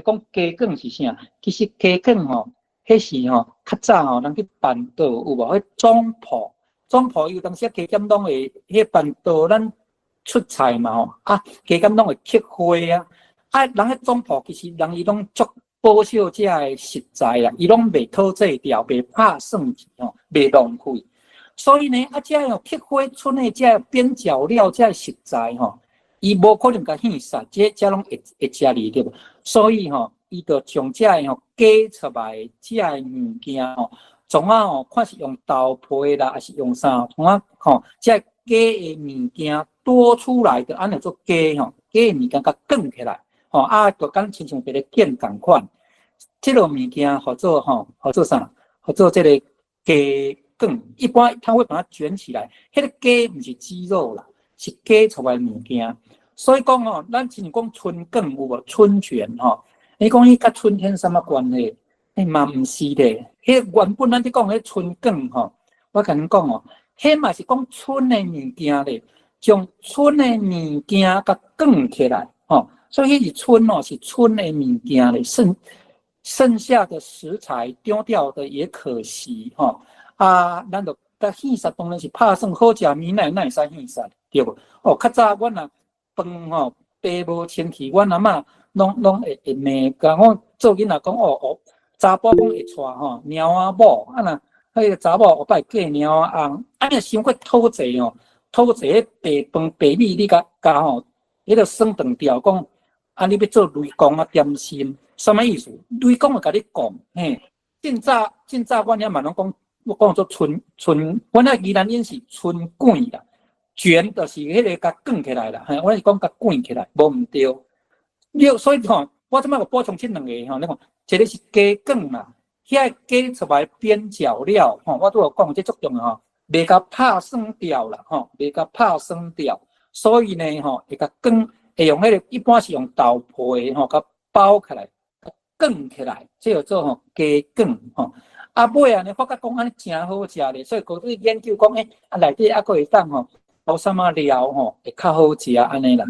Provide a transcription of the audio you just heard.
讲鸡梗是啥？其实鸡梗吼，迄是吼较早吼，人去办桌有无？迄总铺，总铺有当时鸡检拢会迄办桌，咱出菜嘛吼，鸡检拢会刻花啊。人迄总铺其实人伊拢足保守遮个食材啊，伊拢袂讨这掉，袂拍算钱吼，袂浪费。所以呢，遮个刻花村的遮边角料，遮食材吼。伊无可能甲稀杀，遮拢会食哩对无？所以吼，伊就将遮个吼鸡出来遮个物件吼，总吼看是用豆皮啦，还是用啥？总吼，遮鸡的物件多出来的，安尼做鸡吼，鸡的物件甲卷起来，吼就敢亲像别个剑共款，即落物件好做吼，好做啥？好做这个鸡卷。一般他会把它卷起来，迄个鸡毋是鸡肉啦，是鸡出来物件。所以讲吼，咱亲像讲春卷有无？春卷吼，你讲伊甲春天什么关系？嘛毋是的，迄原本咱伫讲迄春卷吼，我甲恁讲哦，迄嘛是讲春的物件咧，将春的物件甲卷起来吼，所以迄是春哦，是春的物件咧，剩下的食材丢掉的也可惜吼。咱就甲稀杀当然是拍算好食米奶会使稀杀对无？哦，较早阮啊。饭吼，爸无清气，阮阿嬷拢会骂，甲我做囡仔讲查甫讲会带吼，猫仔某那迄个查某后摆嫁猫仔翁，你伤过讨债哦，讨债白饭白米你甲吼，迄个算断掉，讲你要做雷公啊点心，什么意思？雷公会甲你讲，嘿，真早阮遐嘛拢讲，我讲做春，阮遐宜兰饮是春卷啦。卷就是迄个甲卷起来啦，我是讲甲卷起来，无毋对。所以吼，我即摆有补充这两个吼，你看，一个是鸡卷嘛，遐鸡出来边角料吼，我都有讲这足重要吼，袂甲拍算掉啦吼，袂甲拍算掉。所以呢吼，会甲卷，会用迄个一般是用豆皮吼，甲包起来，卷起来，这叫做吼鸡卷吼。尾啊，你发觉讲安尼真好食咧，所以各位研究讲，内底还佫会当吼。包什么料吼会较好食安尼啦，